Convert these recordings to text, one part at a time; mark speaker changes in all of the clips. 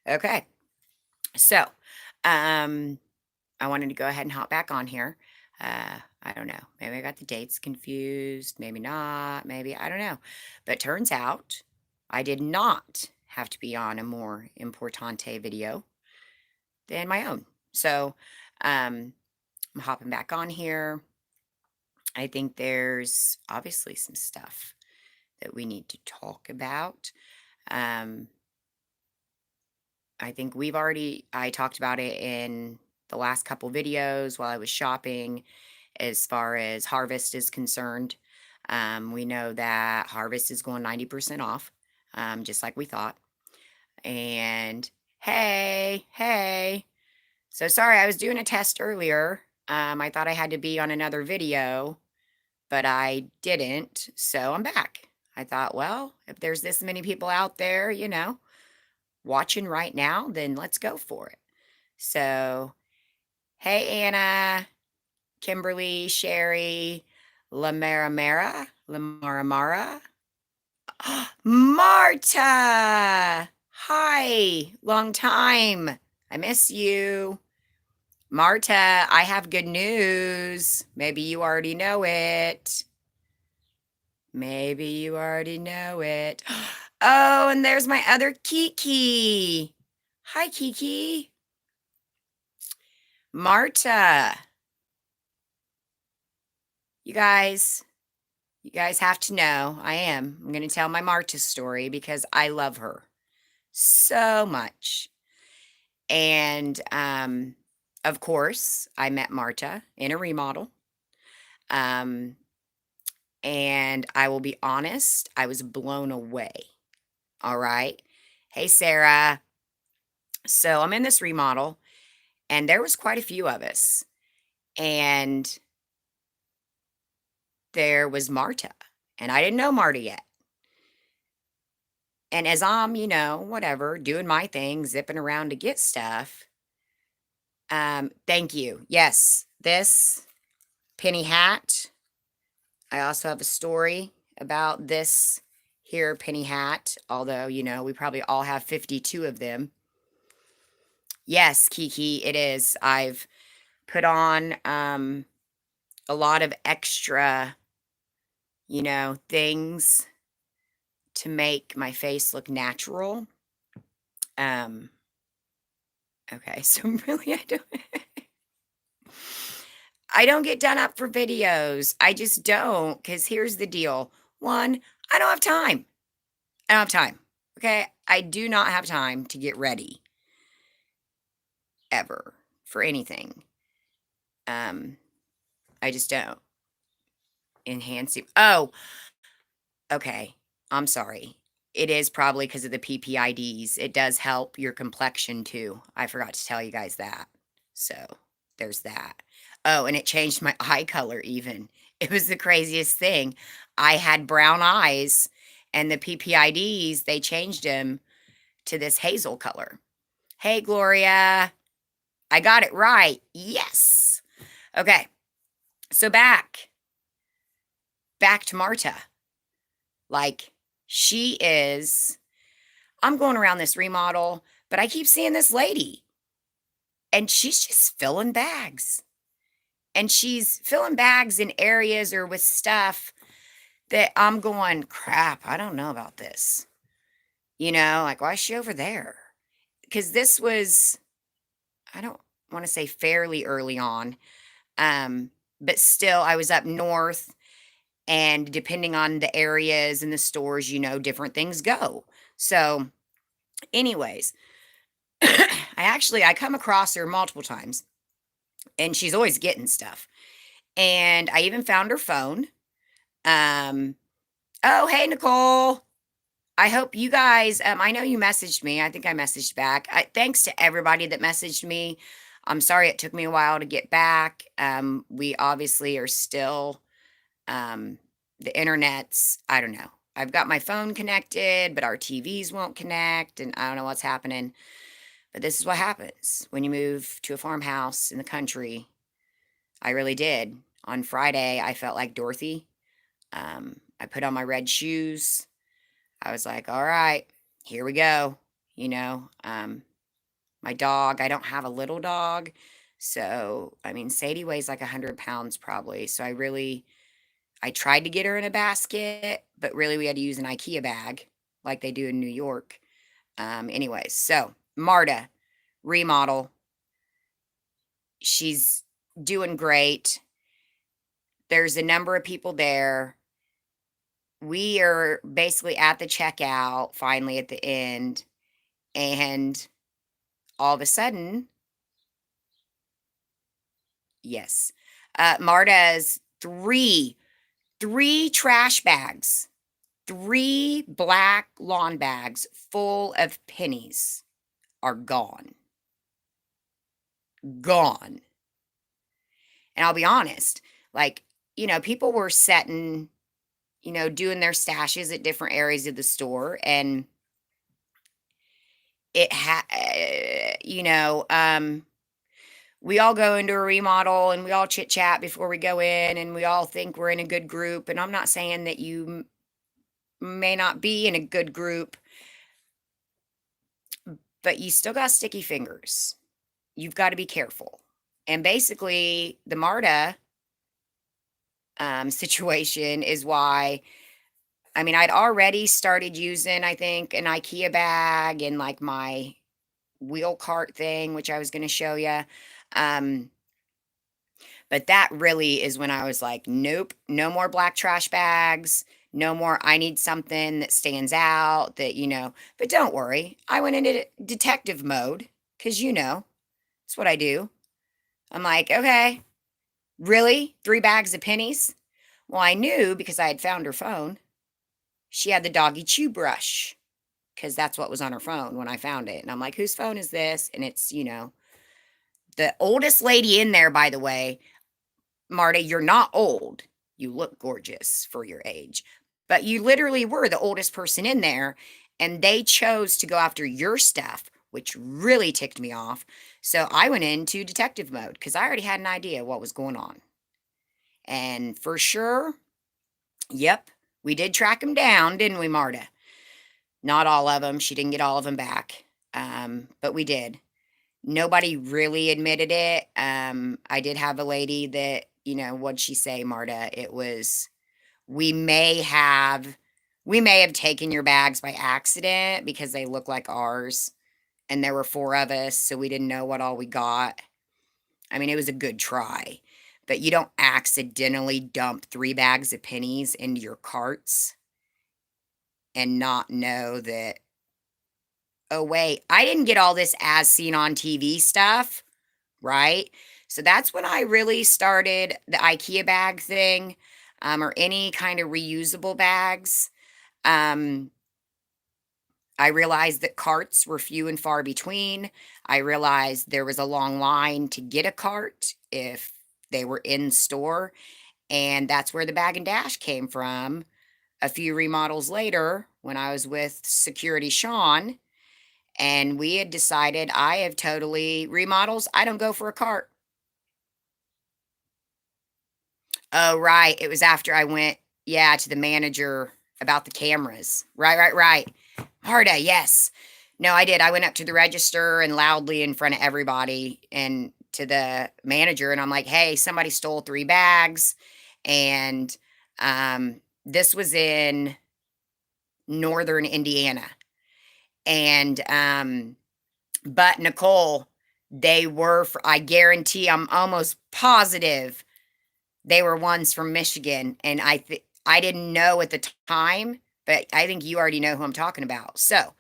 Speaker 1: Okay. So, um, I wanted to go ahead and hop back on here. I don't know. Maybe I got the dates confused. Maybe not. Maybe I don't know. But turns out I did not have to be on a more importante video than my own. So, I'm hopping back on here. I think there's obviously some stuff that we need to talk about. Um, I think I talked about it in the last couple videos while I was shopping as far as Harvest is concerned. We know that Harvest is going 90% off, just like we thought. And hey, hey. So sorry, I was doing a test earlier. I thought I had to be on another video, but I didn't. So I'm back. I thought, well, if there's this many people out there, watching right now, then let's go for it. So, hey, Anna, Kimberly, Sherry, Lamara Mara, Marta. Hi, long time. I miss you. Marta, I have good news. Maybe you already know it. Maybe you already know it. Oh, and there's my other Kiki. Hi, Kiki. Marta. You guys, you guys have to know I'm going to tell my Marta story because I love her so much. And of course, I met Marta in a remodel. Um, and I will be honest, I was blown away. All right. Hey, Sarah. So I'm in this remodel, and there was quite a few of us. And there was Marta, and I didn't know Marta yet. And as I'm, whatever, doing my thing, zipping around to get stuff, thank you. Yes, this penny hat. I also have a story about this here penny hat, although, we probably all have 52 of them. Yes, Kiki, it is. I've put on a lot of extra, things to make my face look natural. Um, okay, so really I don't get done up for videos. I just don't, because here's the deal. One, I don't have time. I don't have time. Okay. I do not have time to get ready ever for anything. Um, I just don't. Enhancing. Oh, okay. I'm sorry. It is probably because of the PPIDs. It does help your complexion too. I forgot to tell you guys that. So there's that. Oh, and it changed my eye color even. It was the craziest thing. I had brown eyes, and the PPIDs, they changed them to this hazel color. Hey, Gloria. I got it right. Yes. Okay. So back to Marta. Like, she is, I'm going around this remodel, but I keep seeing this lady, and she's just filling bags. And she's filling bags in areas or with stuff that I'm going, crap, I don't know about this. Like, why is she over there? Because this was, I don't want to say fairly early on, but still, I was up north, and depending on the areas and the stores, different things go. So, anyways, I come across her multiple times, and she's always getting stuff. And I even found her phone. Um, oh, hey, Nicole. I hope you guys, I know you messaged me. I think I messaged back. Thanks to everybody that messaged me. I'm sorry it took me a while to get back. We obviously are still, the internet's, I don't know. I've got my phone connected, but our TVs won't connect, and I don't know what's happening. But this is what happens when you move to a farmhouse in the country. I really did. On Friday, I felt like Dorothy. I put on my red shoes. I was like, all right, here we go. My dog, I don't have a little dog. So, I mean, Sadie weighs like 100 pounds probably. So I tried to get her in a basket, but really we had to use an IKEA bag like they do in New York. Anyways, so Marta, remodel. She's doing great. There's a number of people there. We are basically at the checkout, finally at the end, and all of a sudden, yes, Marta's three trash bags, three black lawn bags full of pennies are gone. Gone. And I'll be honest, like, people were setting, doing their stashes at different areas of the store, and it had, we all go into a remodel and we all chit chat before we go in, and we all think we're in a good group. And I'm not saying that you may not be in a good group, but you still got sticky fingers. You've got to be careful. And basically, the Marta situation is why, I mean, I'd already started using, I think, an IKEA bag and like my wheel cart thing, which I was going to show you. Um, but that really is when I was like, nope, no more black trash bags. No more. I need something that stands out but don't worry. I went into detective mode because, it's what I do. I'm like, okay, really? 3 bags of pennies? Well, I knew because I had found her phone. She had the doggy chew brush because that's what was on her phone when I found it. And I'm like, whose phone is this? And it's, the oldest lady in there, by the way. Marta, you're not old. You look gorgeous for your age. But you literally were the oldest person in there, and they chose to go after your stuff, which really ticked me off. So I went into detective mode because I already had an idea what was going on. And for sure, yep, we did track them down, didn't we, Marta? Not all of them. She didn't get all of them back, but we did. Nobody really admitted it. I did have a lady that, what'd she say, Marta? It was, we may have taken your bags by accident because they look like ours, and there were 4 of us, so we didn't know what all we got. I mean, it was a good try, but you don't accidentally dump 3 bags of pennies into your carts and not know that, oh, wait, I didn't get all this as seen on TV stuff, right? So that's when I really started the IKEA bag thing, or any kind of reusable bags. Um, I realized that carts were few and far between. I realized there was a long line to get a cart if they were in store. And that's where the bag and dash came from a few remodels later when I was with Security Sean. And we had decided I have totally remodels. I don't go for a cart. Oh, right. It was after I went, yeah, to the manager about the cameras. Right. Marta, yes. No, I did. I went up to the register and loudly in front of everybody and to the manager, and I'm like, hey, somebody stole 3 bags. And this was in northern Indiana. And but Nicole, they were, I guarantee, I'm almost positive they were ones from Michigan, and I didn't know at the time, but I think you already know who I'm talking about. So,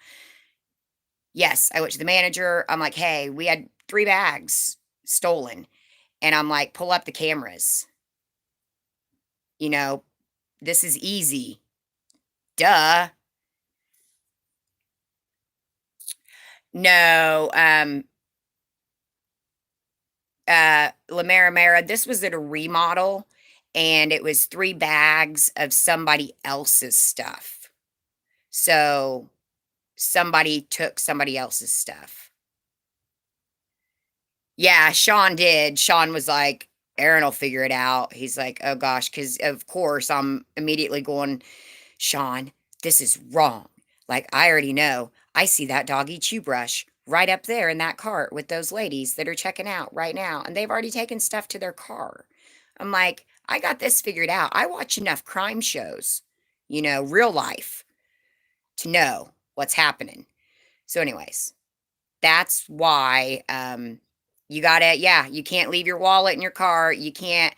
Speaker 1: yes, I went to the manager. I'm like, "Hey, we had 3 bags stolen." And I'm like, "Pull up the cameras. You know, this is easy. Duh." No, La Mera, this was at a remodel, and it was 3 bags of somebody else's stuff. So somebody took somebody else's stuff. Yeah, Sean did. Sean was like, Aaron will figure it out. He's like, oh gosh, because of course I'm immediately going, Sean, this is wrong. Like, I already know. I see that doggy chew brush right up there in that cart with those ladies that are checking out right now, and they've already taken stuff to their car. I'm like, I got this figured out. I watch enough crime shows, real life, to know what's happening. So, anyways, that's why you gotta, yeah, you can't leave your wallet in your car. You can't,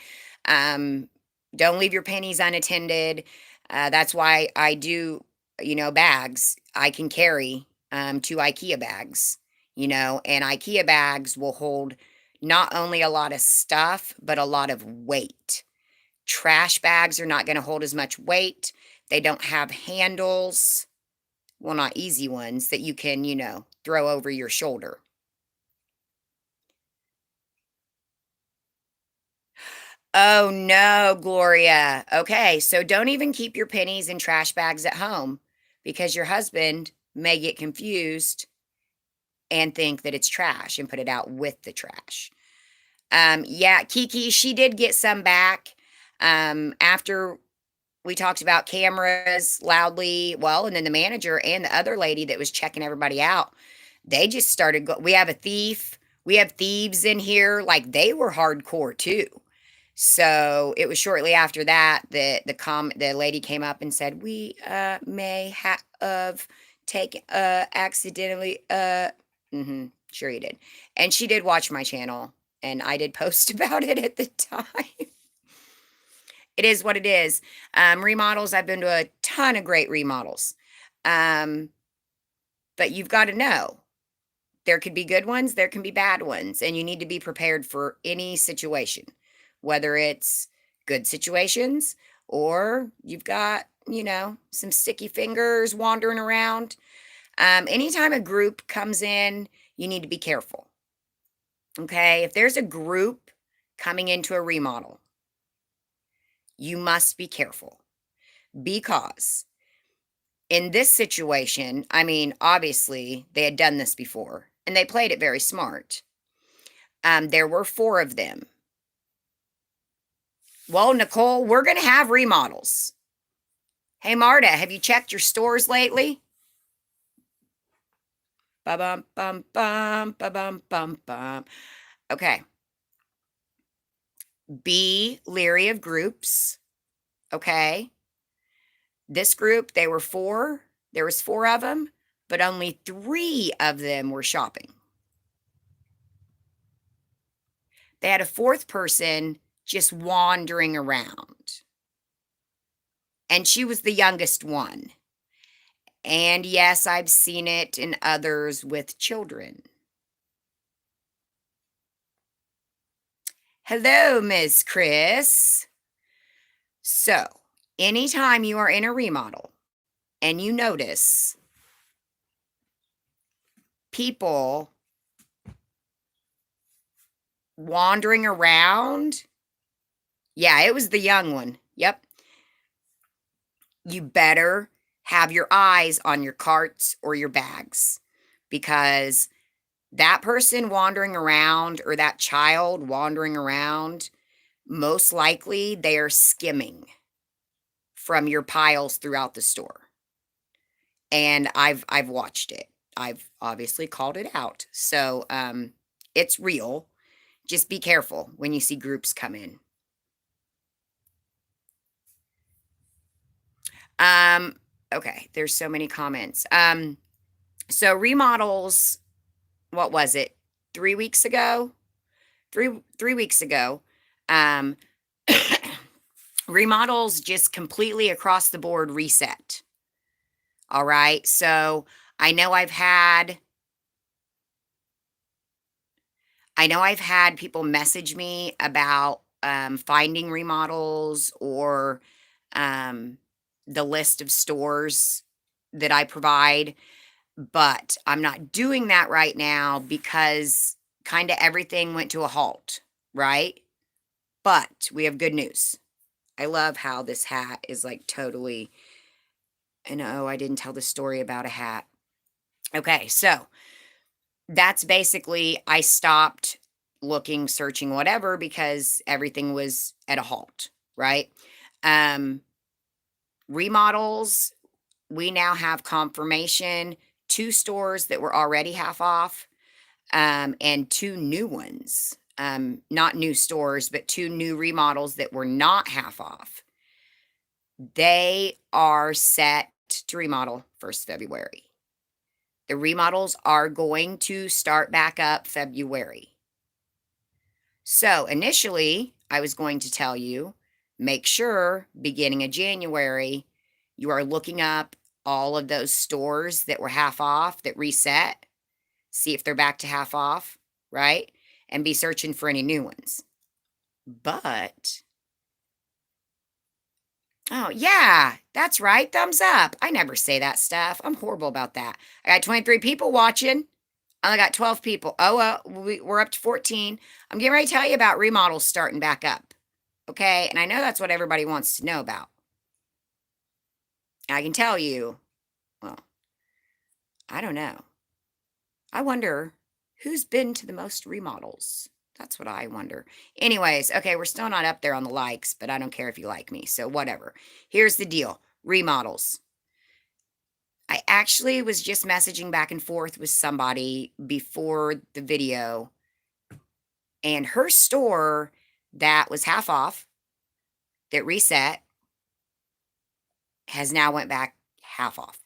Speaker 1: um, don't leave your pennies unattended. That's why I do, bags. I can carry 2 IKEA bags, and IKEA bags will hold not only a lot of stuff, but a lot of weight. Trash bags are not going to hold as much weight. They don't have handles, well, not easy ones that you can, throw over your shoulder. Oh no, Gloria. Okay, so don't even keep your pennies in trash bags at home because your husband may get confused and think that it's trash and put it out with the trash. Yeah, Kiki, she did get some back after we talked about cameras loudly. Well, and then the manager and the other lady that was checking everybody out, they just started we have a thief. We have thieves in here. Like they were hardcore too. So it was shortly after that that the lady came up and said, "We may have taken accidentally sure you did." And she did watch my channel and I did post about it at the time. It is what it is. Remodels, I've been to a ton of great remodels. Um, but you've got to know there could be good ones, there can be bad ones, and you need to be prepared for any situation, whether it's good situations or you've got, some sticky fingers wandering around. Anytime a group comes in, you need to be careful. Okay. If there's a group coming into a remodel, you must be careful because in this situation, I mean, obviously they had done this before and they played it very smart. There were 4 of them. Well, Nicole, we're going to have remodels. Hey, Marta, have you checked your stores lately? Ba bum bum bum ba bum bum bum. Okay. Be leery of groups. Okay. This group, they were 4. There was 4 of them, but only 3 of them were shopping. They had a 4th person just wandering around. And she was the youngest one. And yes, I've seen it in others with children. Hello, Ms. Chris. So, anytime you are in a remodel and you notice people wandering around, yeah, it was the young one. Yep. You better have your eyes on your carts or your bags because that person wandering around or that child wandering around, most likely they are skimming from your piles throughout the store. And I've watched it. I've obviously called it out. So it's real. Just be careful when you see groups come in. Okay, there's so many comments. So remodels, what was it? 3 weeks ago? Three weeks ago. Um remodels just completely across the board reset. All right. So I know I've had people message me about finding remodels or um, the list of stores that I provide, but I'm not doing that right now because kind of everything went to a halt, right? But we have good news. I love how this hat is like totally, and oh, I didn't tell the story about a hat. Okay, so that's basically I stopped looking, searching, whatever, because everything was at a halt, right? Um, remodels, we now have confirmation 2 stores that were already half off, and 2 new ones. Not new stores, but 2 new remodels that were not half off. They are set to remodel 1st February. The remodels are going to start back up February. So initially, I was going to tell you, make sure beginning of January, you are looking up all of those stores that were half off that reset, see if they're back to half off, right? And be searching for any new ones. But, oh, yeah, that's right. Thumbs up. I never say that stuff. I'm horrible about that. I got 23 people watching. I only got 12 people. Oh, well, we're up to 14. I'm getting ready to tell you about remodels starting back up. Okay. And I know that's what everybody wants to know about. I can tell you, well, I don't know. I wonder who's been to the most remodels. That's what I wonder. Anyways, okay, we're still not up there on the likes, but I don't care if you like me. So, whatever. Here's the deal remodels. I actually was just messaging back and forth with somebody before the video, and her store that was half off, that reset, has now went back half off.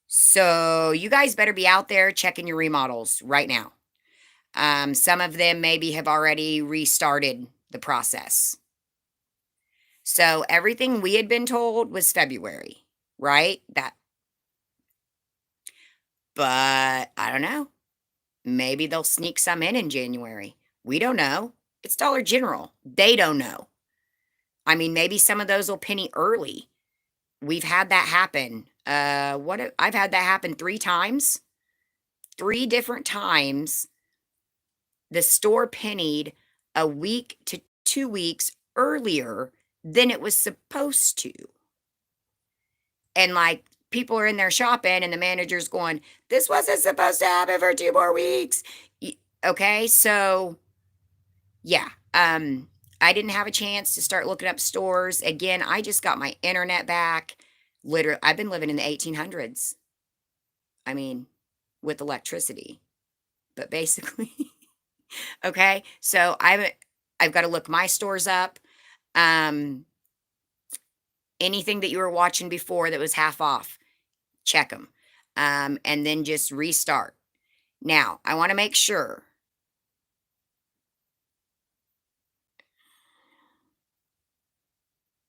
Speaker 1: So you guys better be out there checking your remodels right now. Some of them maybe have already restarted the process. So everything we had been told was February, right? But I don't know. Maybe they'll sneak some in January. We don't know. It's Dollar General. They don't know. I mean, maybe some of those will penny early. We've had that happen. I've had that happen 3 times. 3 different times. The store pennied a week to 2 weeks earlier than it was supposed to. And like people are in there shopping and the manager's going, "This wasn't supposed to happen for 2 more weeks." Okay? So, yeah. I didn't have a chance to start looking up stores. Again, I just got my internet back. Literally, I've been living in the 1800s. I mean, with electricity. But basically, okay? So I've got to look my stores up. Um Anything that you were watching before that was half off, check them. And then just restart. Now, I want to make sure.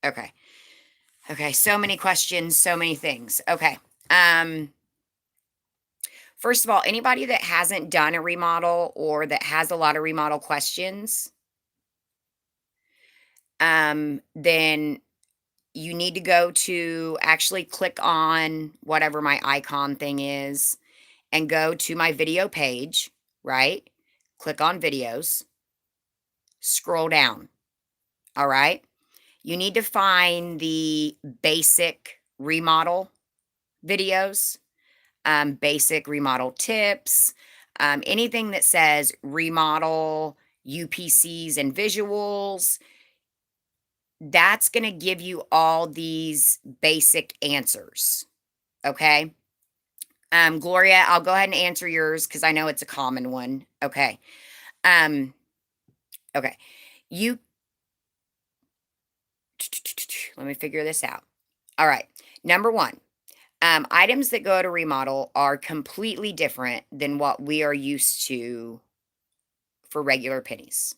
Speaker 1: Okay. Okay, so many questions, so many things. Okay. Um, First of all, anybody that hasn't done a remodel or that has a lot of remodel questions, then you need to go to actually click on whatever my icon thing is and go to my video page, right? Click on videos, scroll down. All right. You need to find the basic remodel videos, basic remodel tips, anything that says remodel UPCs and visuals. That's going to give you all these basic answers. Okay. Gloria, I'll go ahead and answer yours because I know it's a common one. Okay. Um, okay. You let me figure this out. All right. Number one, items that go to remodel are completely different than what we are used to for regular pennies.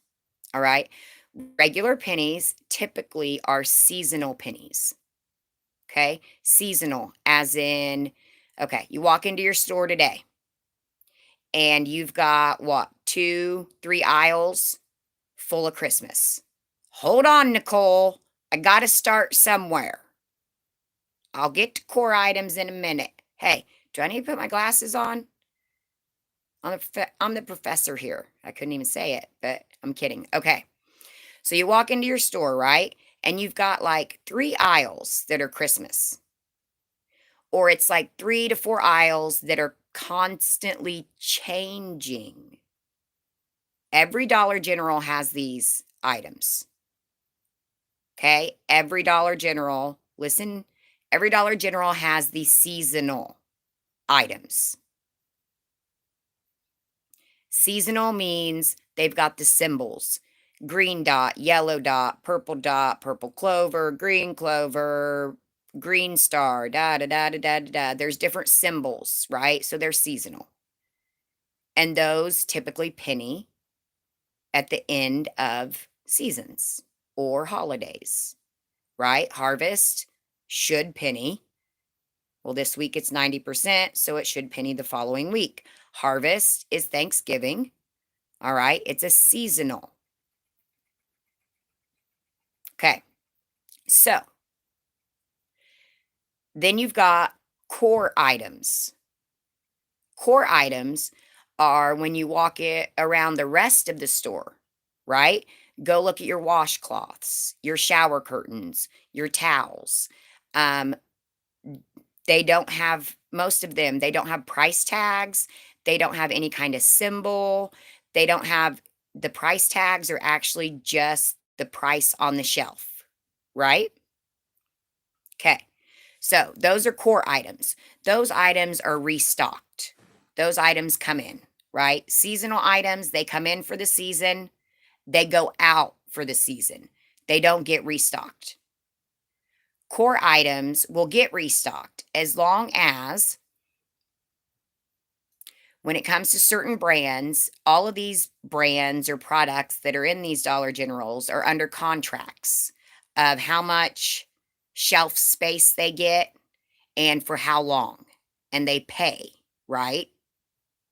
Speaker 1: All right. Regular pennies typically are seasonal pennies. Okay. Seasonal, as in, okay, you walk into your store today and you've got what, 2, 3 aisles full of Christmas. Hold on, Nicole. I got to start somewhere. I'll get to core items in a minute. Hey, do I need to put my glasses on? I'm the professor here. I couldn't even say it, but I'm kidding. Okay. So you walk into your store, right? And you've got like 3 aisles that are Christmas. Or it's like 3 to 4 aisles that are constantly changing. Every Dollar General has these items. Okay. Every Dollar General, listen, every Dollar General has the seasonal items. Seasonal means they've got the symbols: green dot, yellow dot, purple clover, green star, da da da da da da. Da. There's different symbols, right? So they're seasonal. And those typically penny at the end of seasons or holidays, right? Harvest should penny. Well, this week it's 90%, so it should penny the following week. Harvest is Thanksgiving. All right. It's a seasonal. Okay. So then you've got core items. Core items are when you walk it around the rest of the store, right? Go look at your washcloths, your shower curtains, your towels. Um, they don't have, most of them, they don't have price tags. They don't have any kind of symbol. They don't have, the price tags are actually just the price on the shelf, right? Okay. So those are core items. Those items are restocked. Those items come in, right? Seasonal items, they come in for the season, they go out for the season. They don't get restocked. Core items will get restocked as long as, when it comes to certain brands, all of these brands or products that are in these Dollar Generals are under contracts of how much shelf space they get and for how long. And they pay, right?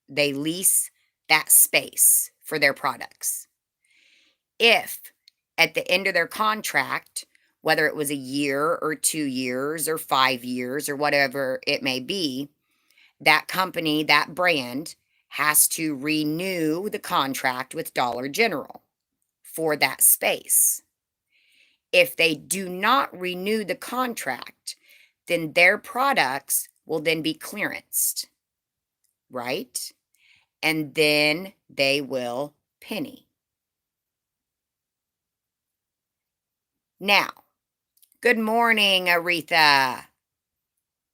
Speaker 1: They lease that space for their products. If at the end of their contract, whether it was a year or 2 years or 5 years or whatever it may be, that company, that brand has to renew the contract with Dollar General for that space. If they do not renew the contract, then their products will then be clearanced, right? And then they will penny. Now, good morning, Aretha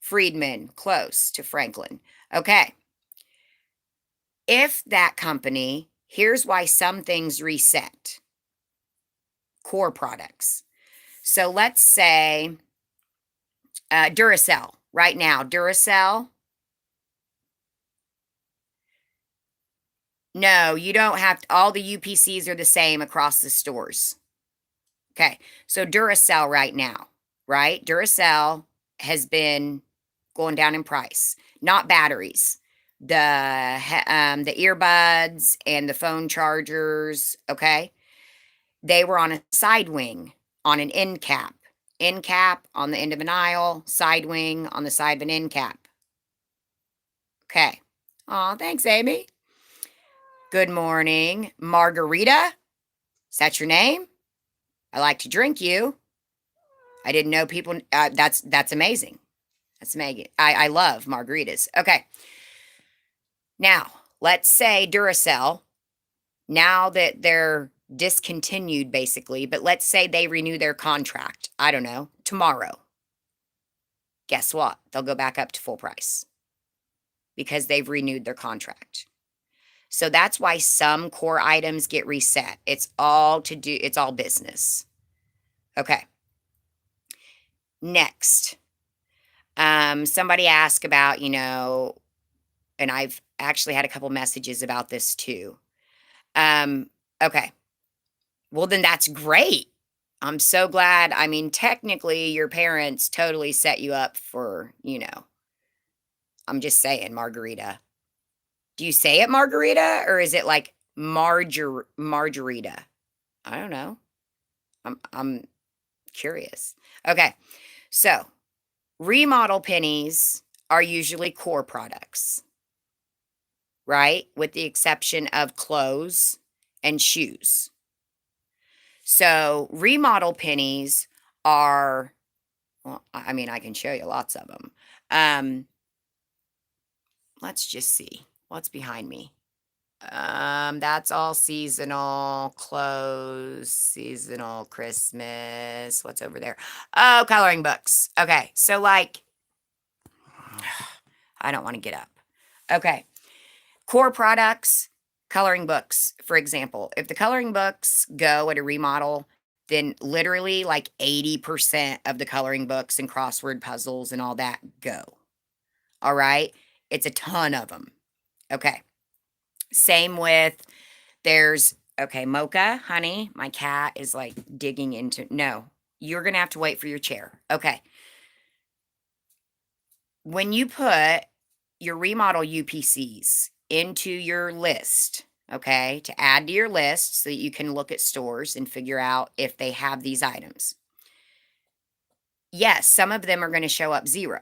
Speaker 1: Friedman, close to Franklin. Okay. If that company, here's why some things reset: core products. So let's say Duracell, right now, Duracell. No, you don't have to, all the UPCs are the same across the stores. Okay. So Duracell right now, right? Duracell has been going down in price, not batteries. The earbuds and the phone chargers, okay? They were on a side wing, on an end cap. End cap on the end of an aisle, side wing on the side of an end cap. Okay. Aw, thanks, Amy. Good morning, Margarita. Is that your name? I like to drink you. I didn't know people. That's amazing. That's amazing. I love margaritas. Okay. Now, let's say Duracell, now that they're discontinued basically, but let's say they renew their contract, I don't know, tomorrow. Guess what? They'll go back up to full price because they've renewed their contract. So that's why some core items get reset. It's all business. Okay. Next, somebody asked about, and I've actually had a couple messages about this too. Okay. Well, then that's great. I'm so glad. I mean, technically, your parents totally set you up for, I'm just saying, margarita. Do you say it margarita or is it like margarita? I don't know. I'm curious. Okay. So, remodel pennies are usually core products, right? With the exception of clothes and shoes. So, remodel pennies are, well, I mean, I can show you lots of them. Let's just see what's behind me. That's all seasonal, clothes, seasonal, Christmas. What's over there? Oh, coloring books. Okay. So, like, I don't want to get up. Okay. Core products, coloring books, for example. If the coloring books go at a remodel, then literally like 80% of the coloring books and crossword puzzles and all that go. All right. It's a ton of them. Okay. Same with there's, okay, Mocha, honey, my cat is like digging into, no, you're going to have to wait for your chair. Okay. When you put your remodel UPCs into your list, okay, to add to your list so that you can look at stores and figure out if they have these items. Yes, some of them are going to show up zero.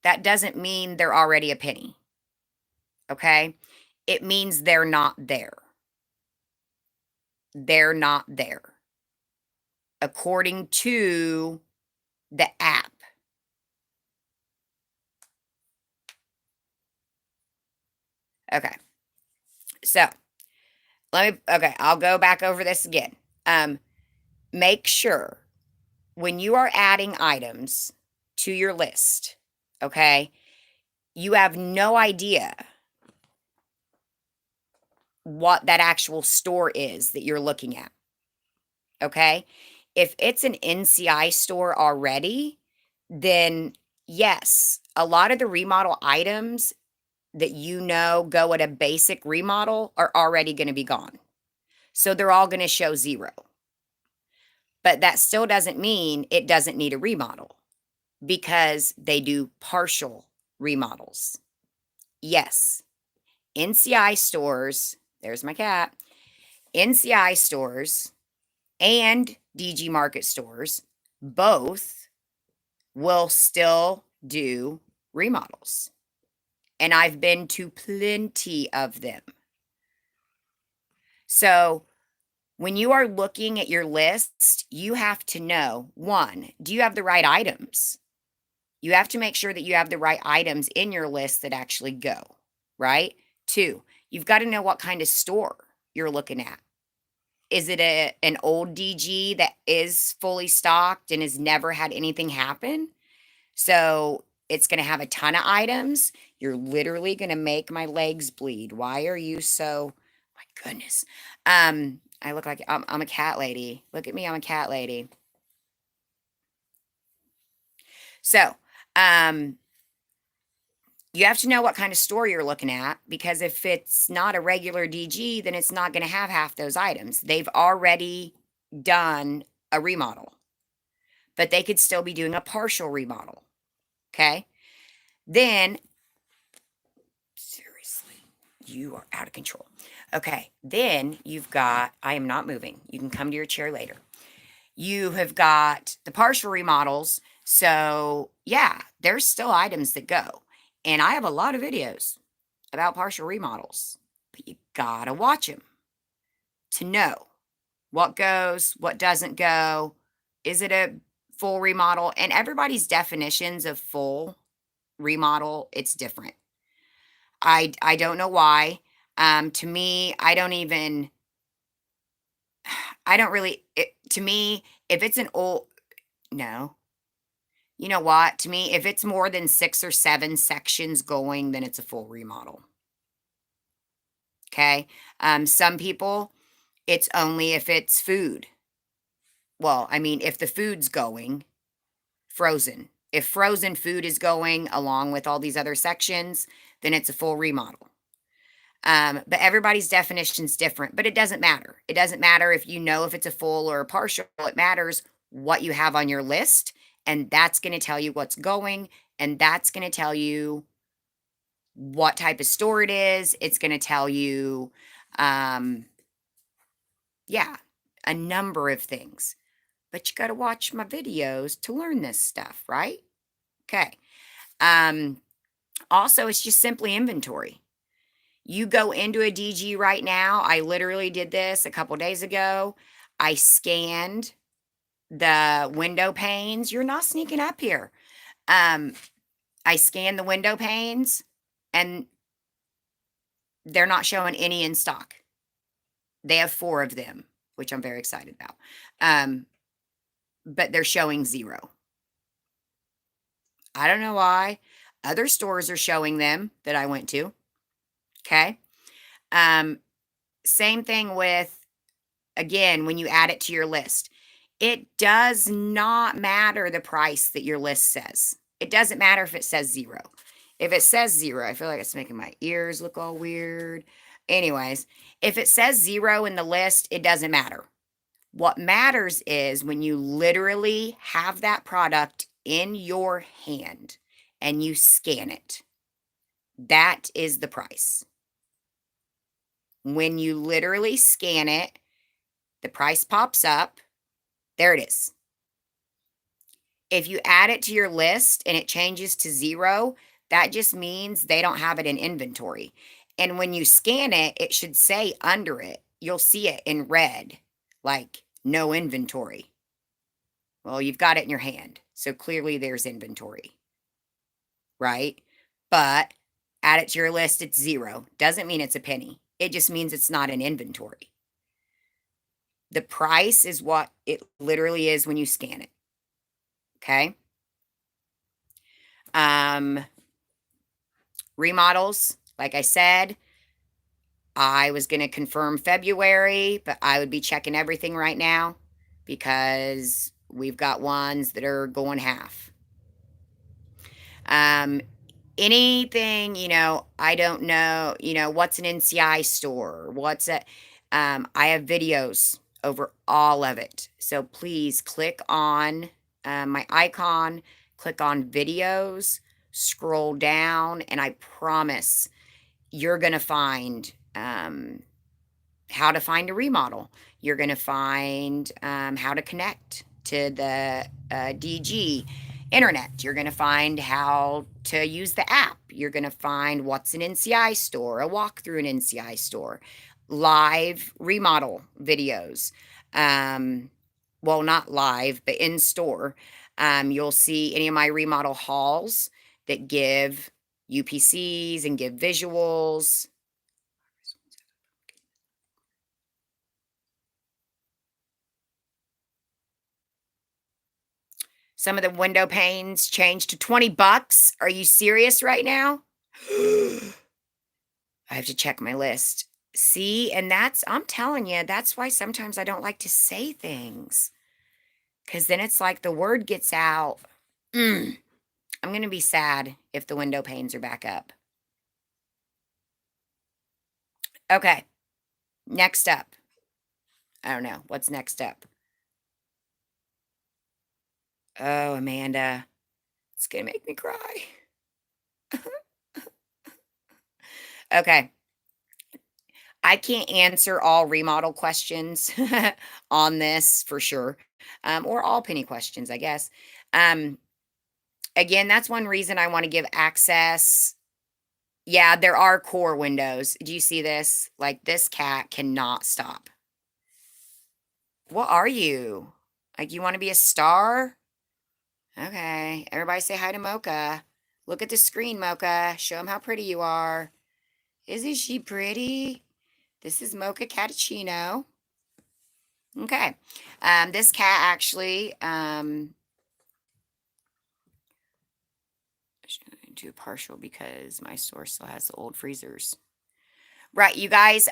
Speaker 1: That doesn't mean they're already a penny, okay? It means they're not there. They're not there according to the app. Okay. So, okay, I'll go back over this again. Um, make sure when you are adding items to your list, okay, you have no idea what that actual store is that you're looking at, okay? If it's an NCI store already, then yes, a lot of the remodel items that you know go at a basic remodel are already going to be gone. So they're all going to show zero. But that still doesn't mean it doesn't need a remodel because they do partial remodels. Yes, NCI stores, there's my cat, NCI stores and DG Market stores both will still do remodels. And I've been to plenty of them. So when you are looking at your list, you have to know, one, do you have the right items? You have to make sure that you have the right items in your list that actually go, right? Two, you've got to know what kind of store you're looking at. Is it an old DG that is fully stocked and has never had anything happen? So it's going to have a ton of items. You're literally going to make my legs bleed. Why are you so, my goodness. I look like I'm a cat lady. Look at me, I'm a cat lady. So, um, you have to know what kind of store you're looking at because if it's not a regular DG, then it's not going to have half those items. They've already done a remodel, but they could still be doing a partial remodel. Okay. Then, seriously, you are out of control. Okay. Then you've got, I am not moving. You can come to your chair later. You have got the partial remodels. So, yeah, there's still items that go. And I have a lot of videos about partial remodels, but you gotta watch them to know what goes, what doesn't go. Is it a full remodel? And everybody's definitions of full remodel, it's different. I don't know why. To me, I don't really, to me, if it's an old, no, you know what? To me, if it's more than 6 or 7 sections going, then it's a full remodel. Okay. Some people, it's only if it's food. Well, I mean, if the food's going, frozen. If frozen food is going along with all these other sections, then it's a full remodel. But everybody's definition's different, but it doesn't matter. It doesn't matter if you know if it's a full or a partial. It matters what you have on your list, and that's going to tell you what's going, and that's going to tell you what type of store it is. It's going to tell you, um, yeah, a number of things. But you got to watch my videos to learn this stuff, right? Okay. Um, Also, it's just simply inventory. You go into a DG right now. I literally did this a couple days ago. I scanned the window panes. You're not sneaking up here. I scanned the window panes and They're not showing any in stock. They have 4 of them, which I'm very excited about. But they're showing 0. I don't know why. Other stores are showing them that I went to. Okay. Um, Same thing with, again, when you add it to your list, it does not matter the price that your list says. It doesn't matter if it says 0. If it says 0, I feel like it's making my ears look all weird. Anyways, if it says 0 in the list, it doesn't matter. What matters is when you literally have that product in your hand and you scan it. That is the price. When you literally scan it, the price pops up. There it is. If you add it to your list and it changes to 0, that just means they don't have it in inventory. And when you scan it, it should say under it, you'll see it in red, like no inventory. Well, you've got it in your hand, so clearly there's inventory, right? But add it to your list, it's 0. Doesn't mean it's a penny. It just means it's not in inventory. The price is what it literally is when you scan it. Okay. Remodels, like I said, I was going to confirm February, but I would be checking everything right now because we've got ones that are going half. Anything, I don't know, what's an NCI store? What's a, I have videos over all of it. So please click on my icon, click on videos, scroll down, and I promise you're going to find how to find a remodel. You're going to find how to connect to the DG internet. You're going to find how to use the app. You're going to find what's an NCI store, a walk through an NCI store, live remodel videos. Well, not live, but in store. You'll see any of my remodel hauls that give UPCs and give visuals. Some of the window panes changed to $20. Are you serious right now? I have to check my list. See, and I'm telling you, that's why sometimes I don't like to say things. Because then it's like the word gets out. I'm going to be sad if the window panes are back up. Okay, next up. I don't know. What's next up? Oh, Amanda, it's going to make me cry. Okay. I can't answer all remodel questions on this for sure, or all penny questions, I guess. Um, Again, that's one reason I want to give access. Yeah, there are core windows. Do you see this? Like this cat cannot stop. What are you? Like you want to be a star? Okay, everybody say hi to Mocha. Look at the screen, Mocha. Show them how pretty you are. Isn't she pretty? This is Mocha Cappuccino. Okay. This cat actually do partial because my store still has the old freezers. Right, you guys,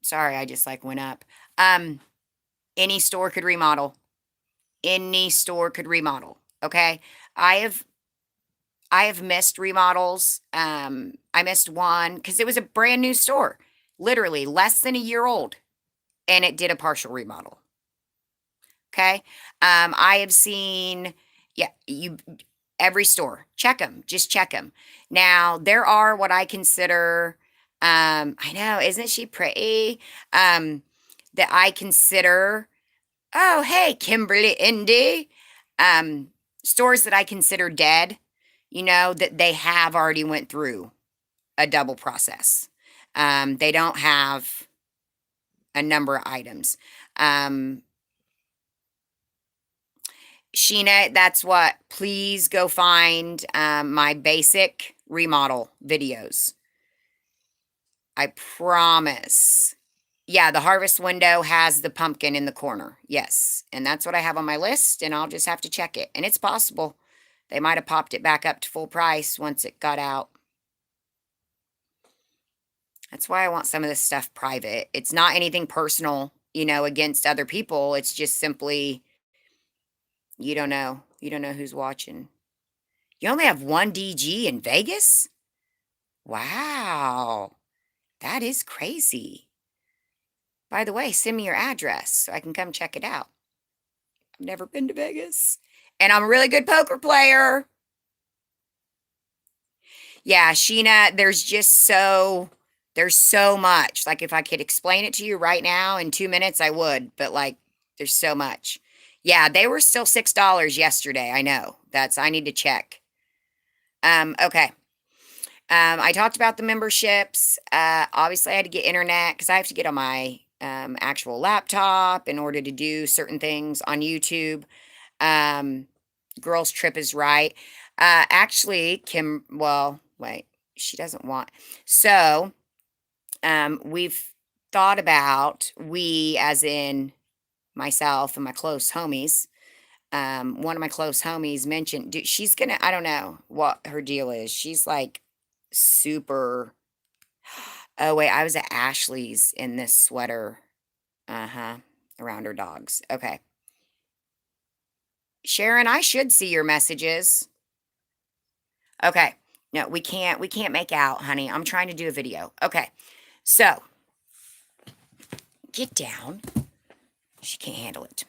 Speaker 1: sorry, I just like went up. Any store could remodel. Any store could remodel. Okay. I have missed remodels. I missed one because it was a brand new store, literally less than a year old, and it did a partial remodel. Okay. I have seen, yeah, every store, check them, just check them. Now, there are what I consider, I know, isn't she pretty? That I consider, oh, hey, Kimberly Indy, stores that I consider dead, that they have already went through a double process. They don't have a number of items. Sheena, that's what. Please go find my basic remodel videos. I promise. Yeah, the harvest window has the pumpkin in the corner. Yes. And that's what I have on my list, and I'll just have to check it. And it's possible they might have popped it back up to full price once it got out. That's why I want some of this stuff private. It's not anything personal, against other people. It's just simply you don't know. You don't know who's watching. You only have one DG in Vegas? Wow. That is crazy. By the way, send me your address so I can come check it out. I've never been to Vegas. And I'm a really good poker player. Yeah, Sheena, there's so much. Like if I could explain it to you right now in 2 minutes, I would, but like there's so much. Yeah, they were still $6 yesterday. I know. I need to check. Okay. I talked about the memberships. Obviously I had to get internet because I have to get on my actual laptop in order to do certain things on YouTube. Um, Girls Trip is right. Actually, well, wait, she doesn't want. So, we've thought about, we, as in myself and my close homies, one of my close homies mentioned, she's gonna, I don't know what her deal is. She's like super, oh, wait, I was at Ashley's in this sweater, uh-huh, around her dogs. Okay. Sharon, I should see your messages. Okay. No, we can't make out, honey. I'm trying to do a video. Okay. So, get down. She can't handle it.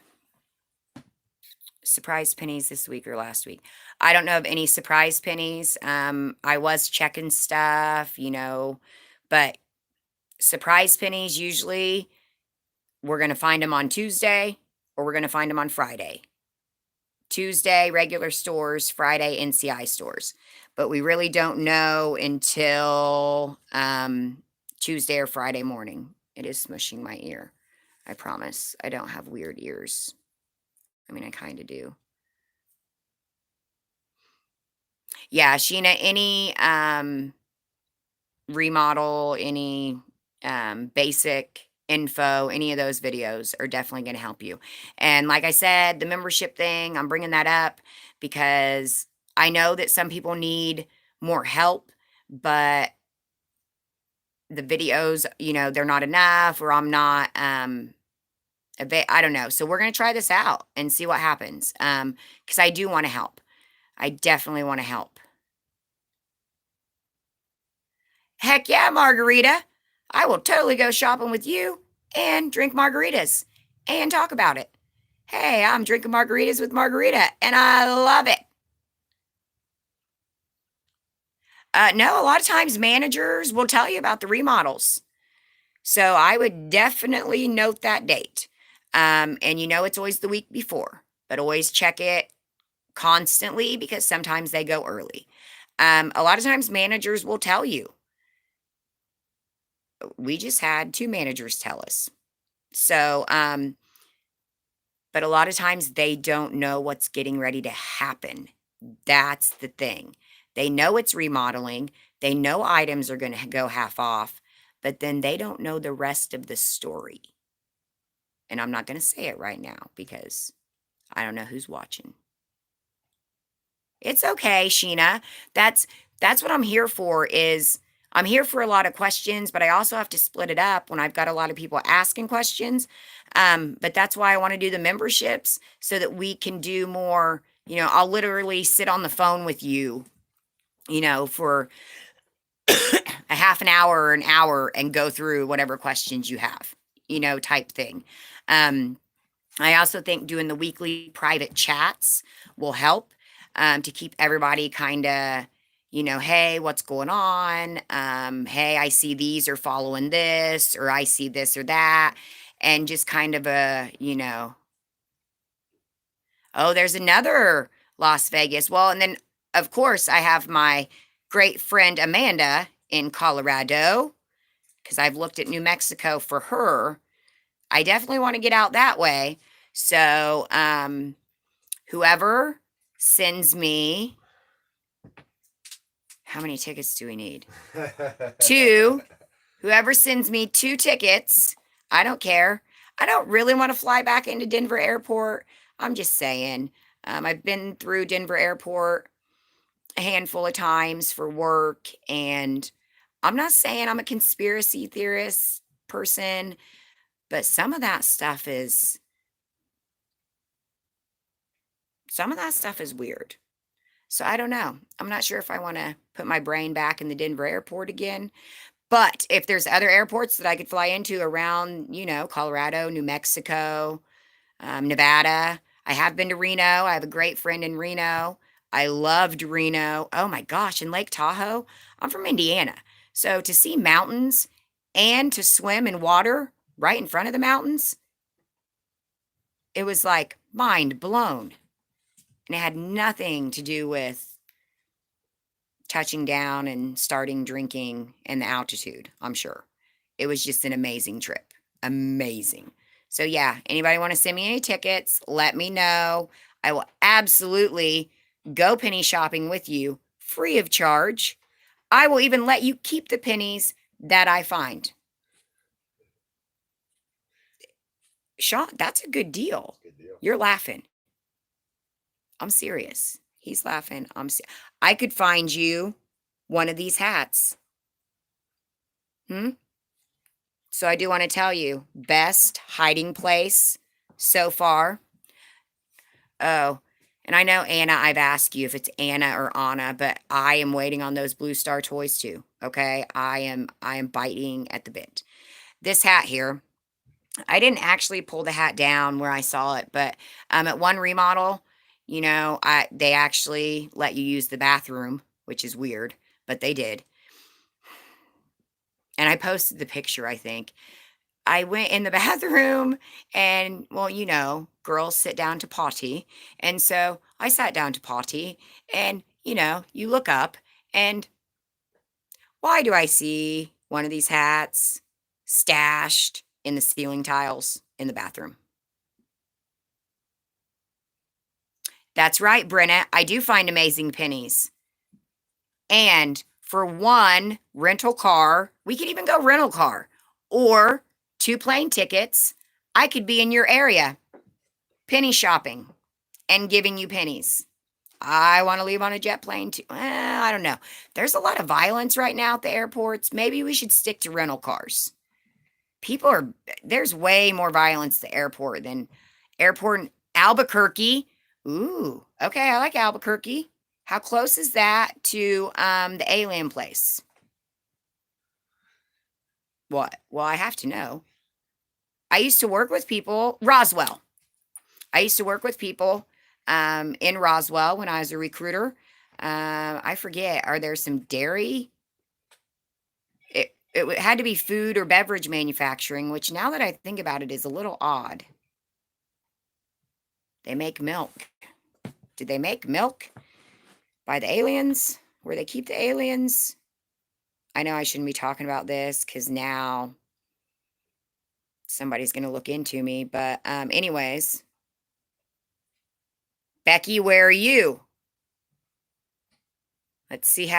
Speaker 1: Surprise pennies this week or last week. I don't know of any surprise pennies. I was checking stuff, but surprise pennies usually we're going to find them on Tuesday or we're going to find them on Friday. Tuesday, regular stores, Friday, NCI stores. But we really don't know until Tuesday or Friday morning. It is smushing my ear. I promise. I don't have weird ears. I mean, I kind of do. Yeah, Sheena, any remodel, any basic info, any of those videos are definitely going to help you. And like I said, the membership thing, I'm bringing that up because I know that some people need more help, but the videos, they're not enough, or I'm not, I don't know. So we're going to try this out and see what happens. Because I do want to help. I definitely want to help. Heck yeah, margarita. I will totally go shopping with you and drink margaritas and talk about it. Hey, I'm drinking margaritas with Margarita and I love it. No, a lot of times managers will tell you about the remodels. So I would definitely note that date. And it's always the week before, but always check it constantly because sometimes they go early. A lot of times managers will tell you. We just had 2 managers tell us. So, but a lot of times they don't know what's getting ready to happen. That's the thing. They know it's remodeling. They know items are going to go half off, but then they don't know the rest of the story. And I'm not going to say it right now because I don't know who's watching. It's okay, Sheena. That's what I'm here for. I'm here for a lot of questions, but I also have to split it up when I've got a lot of people asking questions. But that's why I want to do the memberships so that we can do more. I'll literally sit on the phone with you, for a half an hour or an hour and go through whatever questions you have, type thing. I also think doing the weekly private chats will help to keep everybody kind of, hey, what's going on? Hey, I see these are following this, or I see this or that. And just kind of oh, there's another Las Vegas. Well, and then, of course, I have my great friend Amanda in Colorado because I've looked at New Mexico for her. I definitely want to get out that way. So, whoever sends me, how many tickets do we need? 2. Whoever sends me 2 tickets, I don't care. I don't really want to fly back into Denver Airport. I'm just saying. I've been through Denver Airport a handful of times for work, and I'm not saying I'm a conspiracy theorist person, but some of that stuff is weird. So I don't know. I'm not sure if I want to put my brain back in the Denver airport again. But if there's other airports that I could fly into around, Colorado, New Mexico, Nevada. I have been to Reno. I have a great friend in Reno. I loved Reno. Oh my gosh, in Lake Tahoe. I'm from Indiana. So to see mountains and to swim in water right in front of the mountains, it was like mind blown. And it had nothing to do with touching down and starting drinking and the altitude, I'm sure. It was just an amazing trip. Amazing. So yeah, anybody want to send me any tickets, let me know. I will absolutely go penny shopping with you free of charge. I will even let you keep the pennies that I find. Sean, that's a good deal.
Speaker 2: Good deal.
Speaker 1: You're laughing. I'm serious. He's laughing. I could find you one of these hats. Hmm? So I do want to tell you, best hiding place so far. Oh, and I know Anna, I've asked you if it's Anna or Anna, but I am waiting on those Blue Star toys too. Okay? I am biting at the bit. This hat here, I didn't actually pull the hat down where I saw it, but at one remodel, they actually let you use the bathroom, which is weird, but they did. And I posted the picture, I think. I went in the bathroom and, well, girls sit down to potty. And so I sat down to potty and, you look up and why do I see one of these hats stashed in the ceiling tiles in the bathroom? That's right, Brenna. I do find amazing pennies. And for one rental car, we could even go rental car or 2 plane tickets. I could be in your area penny shopping and giving you pennies. I want to leave on a jet plane too. I don't know. There's a lot of violence right now at the airports. Maybe we should stick to rental cars. People are, there's way more violence at the airport than airport in Albuquerque. Ooh, okay, I like Albuquerque. How close is that to the alien place? What? Well, I have to know. I used to work with people, Roswell. I used to work with people in Roswell when I was a recruiter. I forget, are there some dairy? It had to be food or beverage manufacturing, which now that I think about it is a little odd. They make milk. Did they make milk by the aliens? Where they keep the aliens? I know I shouldn't be talking about this because now somebody's going to look into me. But, anyways, Becky, where are you? Let's see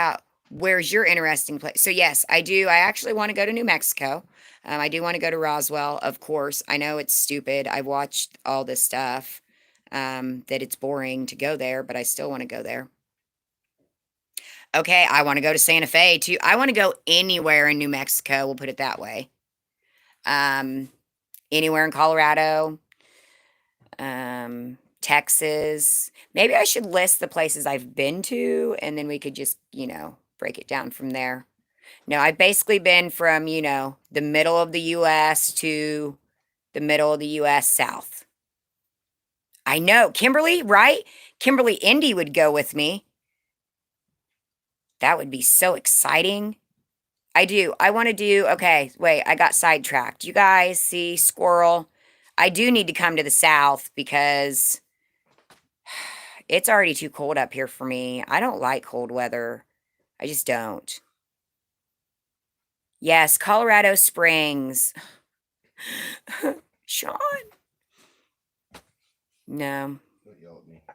Speaker 1: where's your interesting place? So, yes, I do. I actually want to go to New Mexico. I do want to go to Roswell, of course. I know it's stupid. I've watched all this stuff that it's boring to go there, but I still want to go there. Okay, I want to go to Santa Fe too. I want to go anywhere in New Mexico. We'll put it that way. Um, Anywhere in Colorado, Texas. Maybe I should list the places I've been to, and then we could just, break it down from there. No, I've basically been from, the middle of the US to the middle of the US South. I know. Kimberly, right? Kimberly Indy would go with me. That would be so exciting. I do. I want to do, okay, wait, I got sidetracked. You guys see squirrel? I do need to come to the South because it's already too cold up here for me. I don't like cold weather. I just don't. Yes, Colorado Springs. Sean? No.
Speaker 2: Don't yell at me. I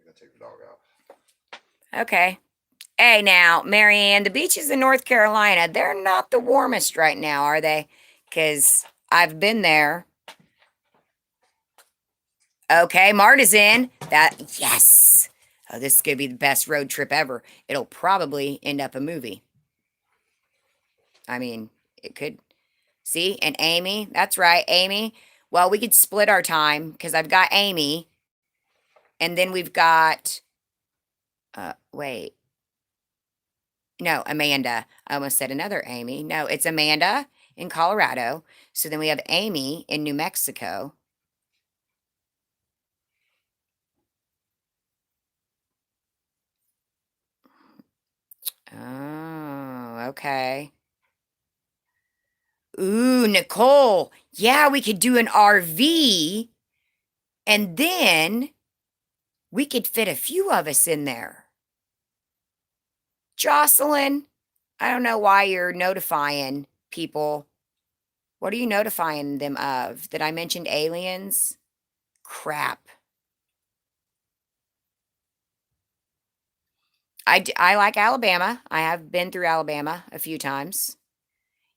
Speaker 2: gotta take the dog out.
Speaker 1: Okay. Hey now, Marianne, the beaches in North Carolina, they're not the warmest right now, are they? Because I've been there. Okay, Marta's in. Yes. Oh, this is going to be the best road trip ever. It'll probably end up a movie. I mean, it could. See, and Amy, that's right, Amy. Well, we could split our time because I've got Amy, and then we've got, wait, no, Amanda. I almost said another Amy. No, it's Amanda in Colorado. So then we have Amy in New Mexico. Oh, okay. Ooh, Nicole. Yeah, we could do an RV and then we could fit a few of us in there. Jocelyn, I don't know why you're notifying people. What are you notifying them of? That I mentioned aliens? Crap. I like Alabama. I have been through Alabama a few times.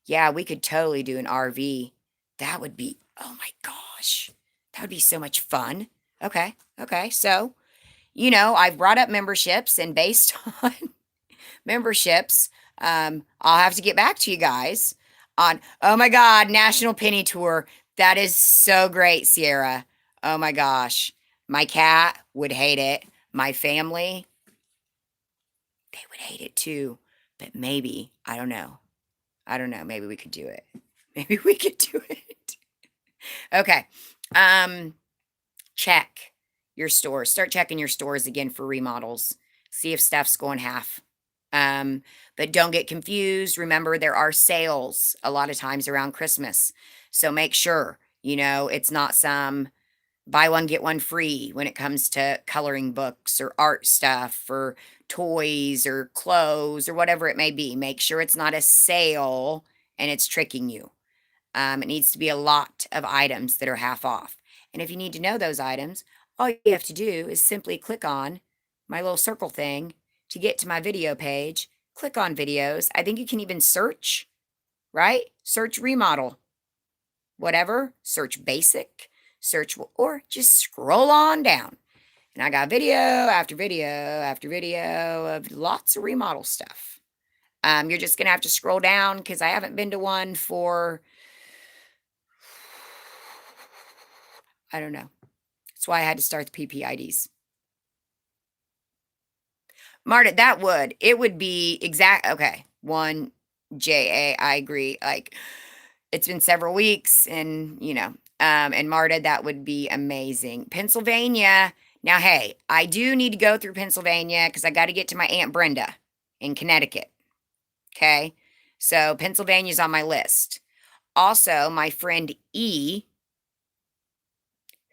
Speaker 1: Yeah, we could totally do an RV. That would be, oh my gosh, that would be so much fun. Okay, okay. So, I've brought up memberships, and based on memberships, I'll have to get back to you guys on, oh my God, National Penny Tour. That is so great, Sierra. Oh my gosh. My cat would hate it. My family, they would hate it too. But maybe, I don't know. I don't know. Maybe we could do it. Maybe we could do it. Okay. Um, check your stores. Start checking your stores again for remodels. See if stuff's going half. Um, but don't get confused. Remember, there are sales a lot of times around Christmas. So make sure, it's not some buy one, get one free when it comes to coloring books or art stuff or toys or clothes or whatever it may be. Make sure it's not a sale and it's tricking you. It needs to be a lot of items that are half off. And if you need to know those items, all you have to do is simply click on my little circle thing to get to my video page. Click on videos. I think you can even search, right? Search remodel, whatever, search basic, search, or just scroll on down. And I got video after video after video of lots of remodel stuff. You're just going to have to scroll down because I haven't been to one for, I don't know. That's why I had to start the PPIDs. Marta, it would be exact. Okay. One JA, I agree. Like, it's been several weeks and Marta, that would be amazing. Pennsylvania. Now, hey, I do need to go through Pennsylvania because I got to get to my Aunt Brenda in Connecticut. Okay. So Pennsylvania's on my list. Also, my friend E,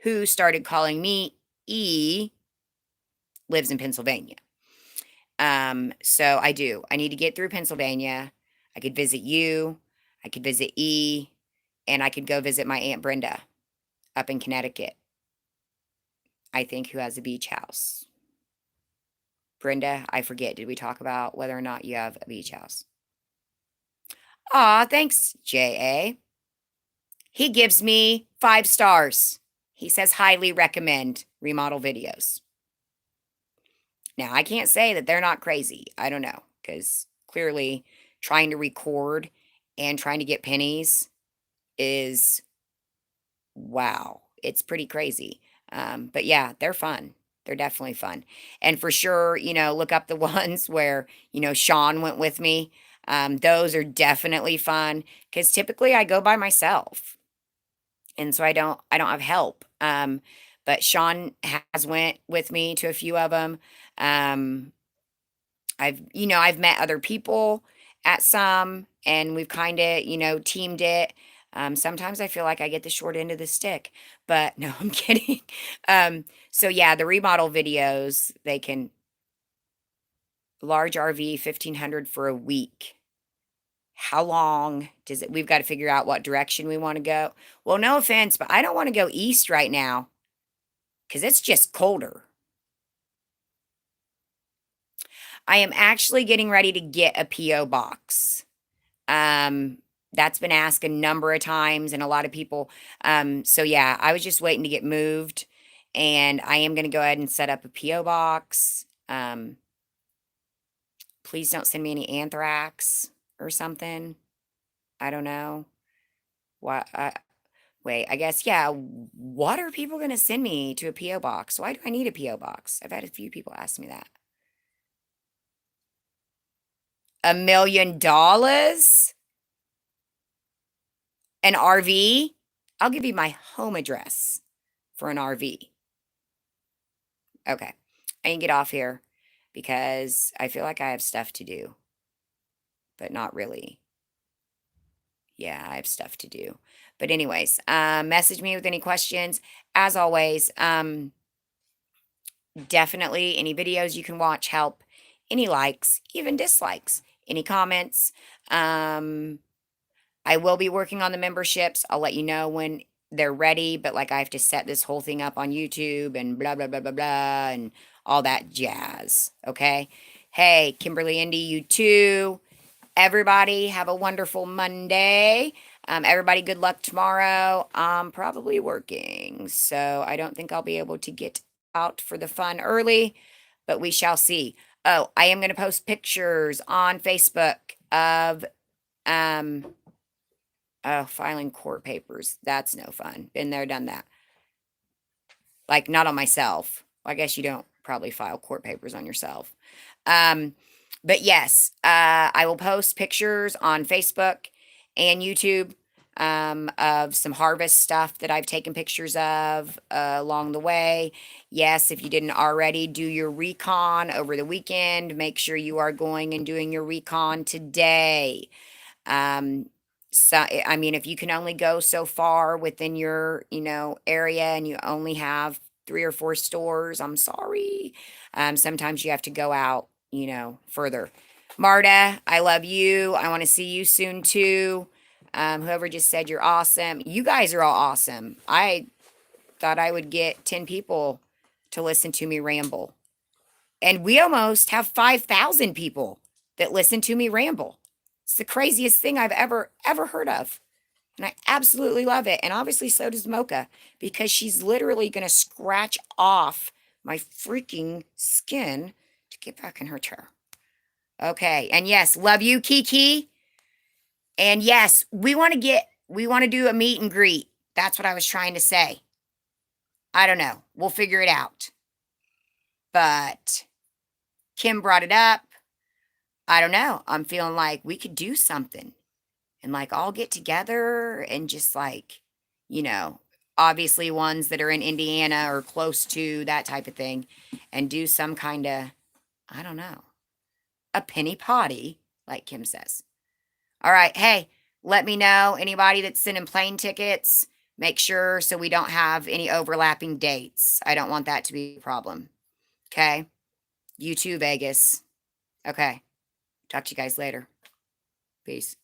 Speaker 1: who started calling me E, lives in Pennsylvania. So I do. I need to get through Pennsylvania. I could visit you. I could visit E, and I could go visit my Aunt Brenda up in Connecticut. I think, who has a beach house. Brenda, I forget. Did we talk about whether or not you have a beach house? Aw, thanks, J.A. He gives me 5 stars. He says highly recommend remodel videos. Now, I can't say that they're not crazy. I don't know, because clearly trying to record and trying to get pennies is, wow, it's pretty crazy. But yeah, they're fun. They're definitely fun. And for sure, look up the ones where, Sean went with me. Those are definitely fun because typically I go by myself. And so I don't have help. But Sean has went with me to a few of them. Um, I've met other people at some, and we've kind of, teamed it. Sometimes I feel like I get the short end of the stick, but no, I'm kidding. So yeah, the remodel videos, they can large RV 1500 for a week. How long does it? We've got to figure out what direction we want to go. Well, no offense, but I don't want to go east right now because it's just colder. I am actually getting ready to get a PO box. Um, that's been asked a number of times and a lot of people. So yeah, I was just waiting to get moved and I am going to go ahead and set up a PO box. Please don't send me any anthrax or something. I don't know. What? Wait, I guess, yeah. What are people going to send me to a PO box? Why do I need a PO box? I've had a few people ask me that. $1 million? An RV? I'll give you my home address for an RV. Okay. I can get off here because I feel like I have stuff to do, but not really. Yeah, I have stuff to do. But anyways, message me with any questions. As always, definitely any videos you can watch help. Any likes, even dislikes, any comments. I will be working on the memberships. I'll let you know when they're ready, but like I have to set this whole thing up on YouTube and blah, blah, blah, blah, blah, and all that jazz. Okay. Hey, Kimberly, Indy, you too. Everybody have a wonderful Monday. Everybody, good luck tomorrow. I'm probably working, so I don't think I'll be able to get out for the fun early, but we shall see. Oh, I am going to post pictures on Facebook of filing court papers. That's no fun. Been there, done that. Like not on myself. I guess you don't probably file court papers on yourself. But yes, I will post pictures on Facebook and YouTube of some harvest stuff that I've taken pictures of along the way. Yes, if you didn't already do your recon over the weekend, make sure you are going and doing your recon today. So, I mean, if you can only go so far within your, area and you only have 3 or 4 stores, I'm sorry. Sometimes you have to go out, further. Marta, I love you. I want to see you soon too. Whoever just said you're awesome. You guys are all awesome. I thought I would get 10 people to listen to me ramble. And we almost have 5,000 people that listen to me ramble. It's the craziest thing I've ever heard of. And I absolutely love it. And obviously so does Mocha because she's literally going to scratch off my freaking skin to get back in her chair. Okay. And yes, love you, Kiki. And yes, we want to do a meet and greet. That's what I was trying to say. I don't know. We'll figure it out. But Kim brought it up. I don't know. I'm feeling like we could do something and like all get together and just like, you know, obviously ones that are in Indiana or close to that type of thing and do some kind of, I don't know, a penny potty, like Kim says. All right. Hey, let me know anybody that's sending plane tickets. Make sure so we don't have any overlapping dates. I don't want that to be a problem. Okay. You too, Vegas. Okay. Talk to you guys later. Peace.